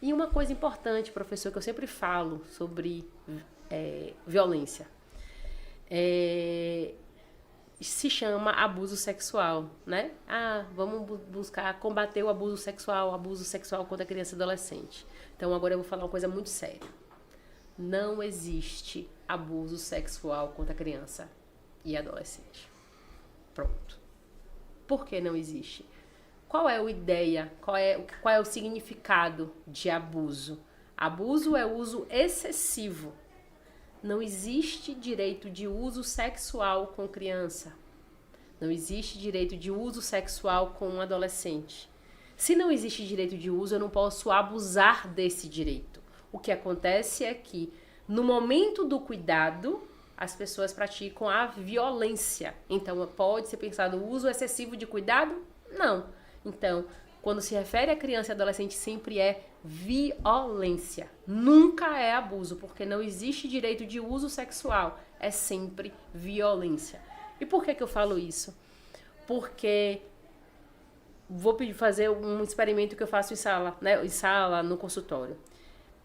E uma coisa importante, professor, que eu sempre falo sobre violência, se chama abuso sexual, né? Vamos buscar combater o abuso sexual contra criança e adolescente. Então agora eu vou falar uma coisa muito séria. Não existe abuso sexual contra criança e adolescente. Pronto. Por que não existe? Qual é a ideia? Qual é o significado de abuso? Abuso é uso excessivo. Não existe direito de uso sexual com criança. Não existe direito de uso sexual com um adolescente. Se não existe direito de uso, eu não posso abusar desse direito. O que acontece é que, no momento do cuidado, as pessoas praticam a violência. Então, pode ser pensado o uso excessivo de cuidado? Não. Então, quando se refere a criança e adolescente, sempre é violência. Nunca é abuso, porque não existe direito de uso sexual. É sempre violência. E por que eu falo isso? Porque vou fazer um experimento que eu faço em sala, né? Em sala, no consultório.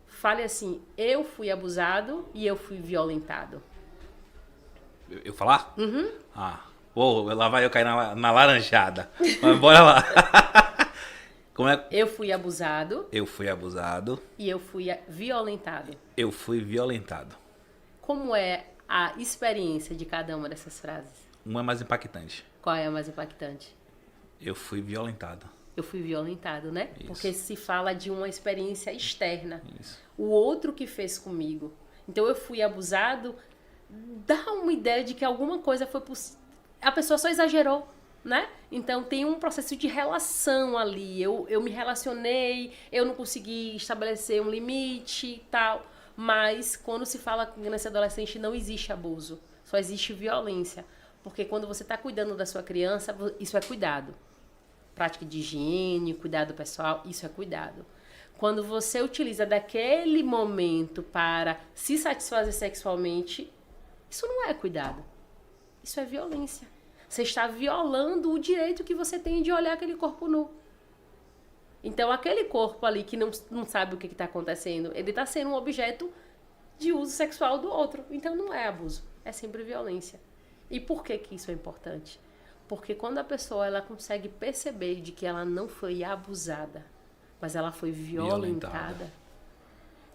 Fale assim, eu fui abusado e eu fui violentado. Eu falar? Uhum. Lá vai eu cair na laranjada. Mas bora lá. Como é? Eu fui abusado. Eu fui abusado. E eu fui violentado. Eu fui violentado. Como é a experiência de cada uma dessas frases? Uma é mais impactante. Qual é a mais impactante? Eu fui violentado. Eu fui violentado, né? Isso. Porque se fala de uma experiência externa. Isso. O outro que fez comigo. Então eu fui abusado, dá uma ideia de que alguma coisa foi possível. A pessoa só exagerou, né? Então tem um processo de relação ali. Eu me relacionei, eu não consegui estabelecer um limite e tal. Mas quando se fala com criança e adolescente, não existe abuso. Só existe violência. Porque quando você está cuidando da sua criança, isso é cuidado. Prática de higiene, cuidado pessoal, isso é cuidado. Quando você utiliza daquele momento para se satisfazer sexualmente, isso não é cuidado. Isso é violência. Você está violando o direito que você tem de olhar aquele corpo nu. Então, aquele corpo ali que não sabe o que está acontecendo, ele está sendo um objeto de uso sexual do outro. Então, não é abuso. É sempre violência. E por que isso é importante? Porque quando a pessoa ela consegue perceber de que ela não foi abusada, mas ela foi violentada,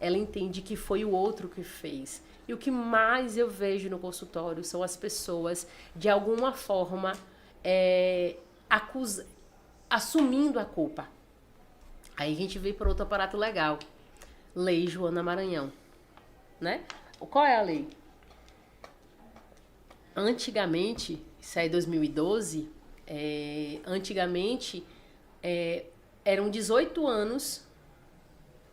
ela entende que foi o outro que fez. E o que mais eu vejo no consultório são as pessoas, de alguma forma, assumindo a culpa. Aí a gente vem para outro aparato legal. Lei Joana Maranhão. Né? Qual é a lei? Antigamente, isso aí é 2012, antigamente eram 18 anos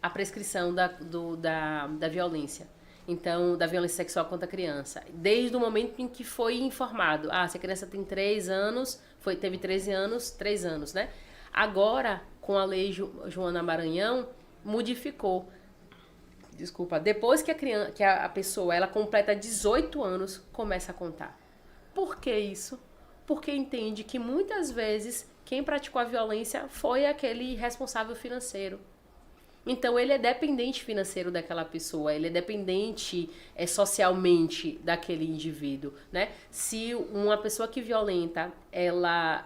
a prescrição da violência. Então, da violência sexual contra a criança. Desde o momento em que foi informado. Se a criança tem 3 anos, teve 13 anos, 3 anos, né? Agora, com a lei Joana Maranhão, modificou. Desculpa, depois que a pessoa ela completa 18 anos, começa a contar. Por que isso? Porque entende que muitas vezes quem praticou a violência foi aquele responsável financeiro. Então ele é dependente financeiro daquela pessoa, ele é dependente socialmente daquele indivíduo, né? Se uma pessoa que violenta, ela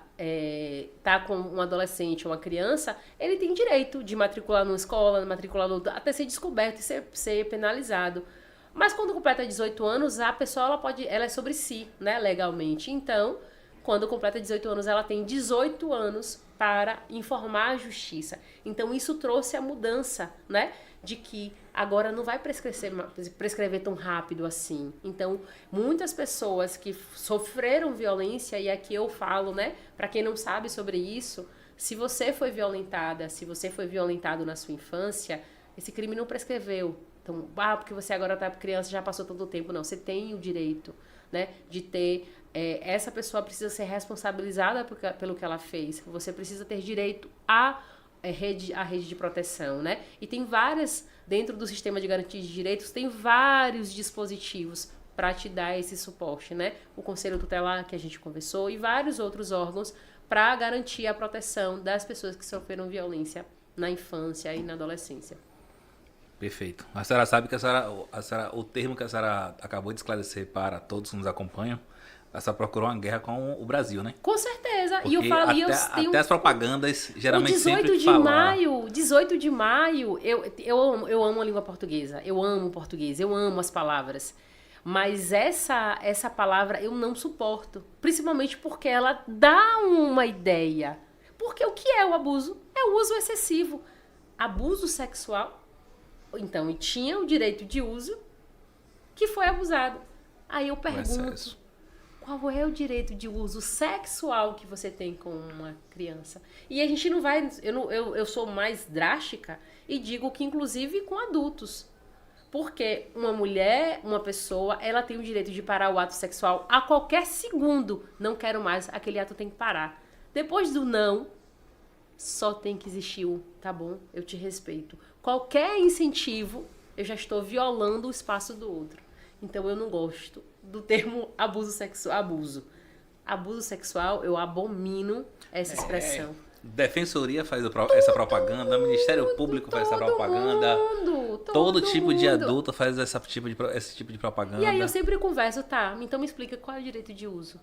tá com um adolescente ou uma criança, ele tem direito de matricular numa escola, matricular até ser descoberto e ser penalizado. Mas quando completa 18 anos, a pessoa ela é sobre si, né, legalmente. Então, quando completa 18 anos, ela tem 18 anos para informar a justiça. Então, isso trouxe a mudança, né, de que agora não vai prescrever tão rápido assim. Então, muitas pessoas que sofreram violência, e aqui eu falo, né, para quem não sabe sobre isso, se você foi violentada, se você foi violentado na sua infância, esse crime não prescreveu. Então, porque você agora tá criança, já passou todo o tempo. Não, você tem o direito, né, de ter... essa pessoa precisa ser responsabilizada pelo que ela fez. Você precisa ter direito à rede de proteção, né? E tem várias, dentro do sistema de garantia de direitos, tem vários dispositivos para te dar esse suporte, né? O Conselho Tutelar, que a gente conversou, e vários outros órgãos para garantir a proteção das pessoas que sofreram violência na infância e na adolescência. Perfeito. A senhora sabe que o termo que a senhora acabou de esclarecer para todos que nos acompanham, a senhora procurou uma guerra com o Brasil, né? Com certeza. Porque E eu falo, até as propagandas geralmente o 18 sempre de falam. maio, 18 de maio, eu amo a língua portuguesa. Eu amo o português, eu amo as palavras. Mas essa palavra eu não suporto. Principalmente porque ela dá uma ideia. Porque o que é o abuso? É o uso excessivo. Abuso sexual. Então, e tinha o direito de uso que foi abusado. Aí eu pergunto, qual é o direito de uso sexual que você tem com uma criança? E a gente não vai... Eu sou mais drástica e digo que, inclusive, com adultos. Porque uma mulher, uma pessoa, ela tem o direito de parar o ato sexual a qualquer segundo. Não quero mais, aquele ato tem que parar. Depois do não, só tem que existir o tá bom, eu te respeito. Qualquer incentivo, eu já estou violando o espaço do outro. Então eu não gosto do termo abuso sexual. Abuso sexual, eu abomino essa expressão. Defensoria faz essa propaganda, o Ministério Público faz essa propaganda. Todo tipo de adulto faz esse tipo de propaganda. E aí eu sempre converso, tá, então me explica qual é o direito de uso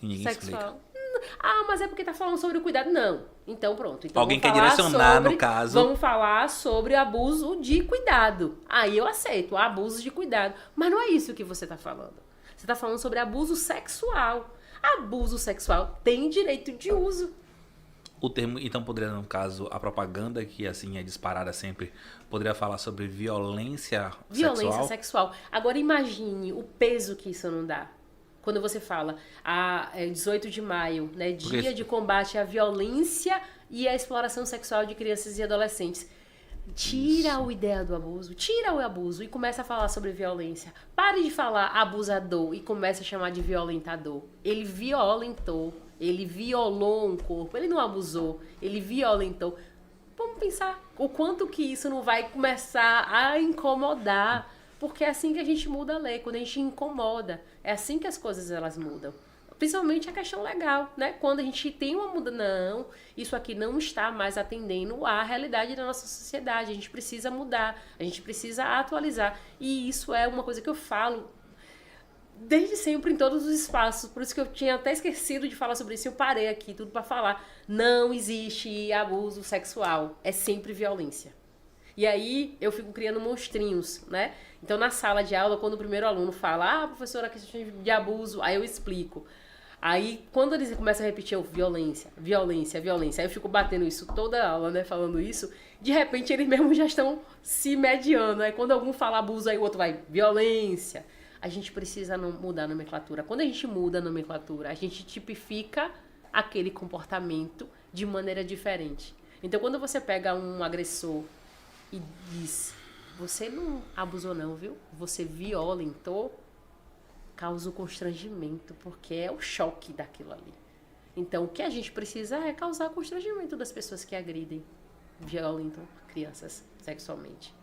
ninguém sexual. Explica. Ah, mas é porque tá falando sobre o cuidado. Não. Então pronto. Então, alguém quer direcionar, no caso. Vamos falar sobre abuso de cuidado. Aí eu aceito, abuso de cuidado. Mas não é isso que você tá falando. Você tá falando sobre abuso sexual. Abuso sexual tem direito de uso. O termo, então, poderia, no caso, a propaganda que assim é disparada sempre, poderia falar sobre violência sexual. Agora imagine o peso que isso não dá. Quando você fala, 18 de maio, né, dia de combate à violência e à exploração sexual de crianças e adolescentes. Tira a ideia do abuso, tira o abuso e começa a falar sobre violência. Pare de falar abusador e comece a chamar de violentador. Ele violentou, ele violou um corpo, ele não abusou, ele violentou. Vamos pensar o quanto que isso não vai começar a incomodar. Porque é assim que a gente muda a lei, quando a gente incomoda. É assim que as coisas elas mudam. Principalmente a questão legal, né? Quando a gente tem uma mudança, não, isso aqui não está mais atendendo à realidade da nossa sociedade. A gente precisa mudar, a gente precisa atualizar. E isso é uma coisa que eu falo desde sempre em todos os espaços. Por isso que eu tinha até esquecido de falar sobre isso. Eu parei aqui tudo para falar. Não existe abuso sexual. É sempre violência. E aí eu fico criando monstrinhos, né? Então na sala de aula, quando o primeiro aluno fala, professora, questão de abuso, aí eu explico. Aí quando eles começam a repetir violência, aí eu fico batendo isso toda a aula, né? Falando isso, de repente eles mesmos já estão se mediando. Aí quando algum fala abuso, aí o outro vai, violência. A gente precisa mudar a nomenclatura. Quando a gente muda a nomenclatura, a gente tipifica aquele comportamento de maneira diferente. Então quando você pega um agressor e diz, você não abusou não, viu? Você violentou, causa o constrangimento, porque é o choque daquilo ali. Então, o que a gente precisa é causar constrangimento das pessoas que agridem, violentam crianças sexualmente.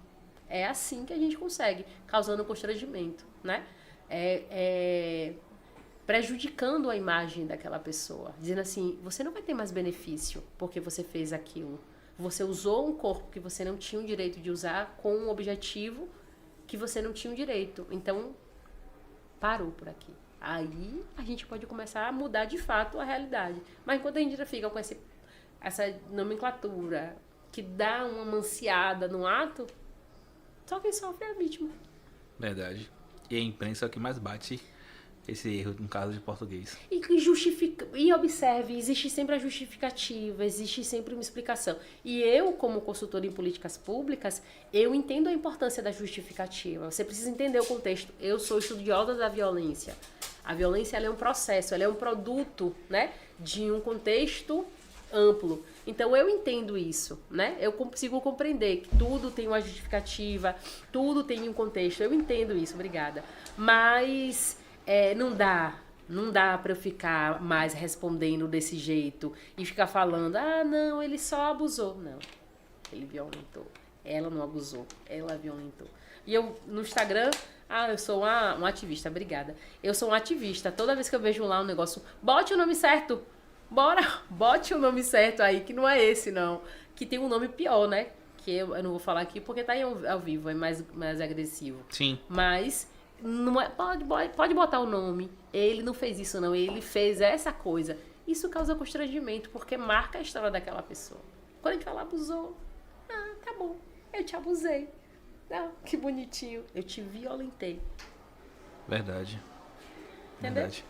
É assim que a gente consegue, causando constrangimento, né? Prejudicando a imagem daquela pessoa, dizendo assim, você não vai ter mais benefício porque você fez aquilo. Você usou um corpo que você não tinha o direito de usar com um objetivo que você não tinha o direito. Então, parou por aqui. Aí a gente pode começar a mudar de fato a realidade. Mas enquanto a gente ainda fica com essa nomenclatura que dá uma manciada no ato, só quem sofre é a vítima. Verdade. E a imprensa é o que mais bate esse erro no caso de português. E observe, existe sempre a justificativa, existe sempre uma explicação. E eu, como consultora em políticas públicas, eu entendo a importância da justificativa. Você precisa entender o contexto. Eu sou estudiosa da violência. A violência ela é um processo, ela é um produto, né, de um contexto amplo. Então eu entendo isso, né? Eu consigo compreender que tudo tem uma justificativa, tudo tem um contexto. Eu entendo isso, obrigada. Mas não dá para eu ficar mais respondendo desse jeito e ficar falando, não, ele só abusou. Não, ele violentou. Ela não abusou, ela violentou. E eu, no Instagram, eu sou uma ativista, obrigada. Eu sou uma ativista. Toda vez que eu vejo lá um negócio, bote o nome certo. Bora, bote o nome certo aí, que não é esse, não. Que tem um nome pior, né? que eu não vou falar aqui porque tá aí ao vivo, é mais agressivo. Sim. Mas não é, pode botar o nome. Ele não fez isso, não. Ele fez essa coisa. Isso causa constrangimento, porque marca a história daquela pessoa. Quando a gente fala abusou, tá bom, eu te abusei. Que bonitinho. Eu te violentei. Verdade. Entendeu? Verdade.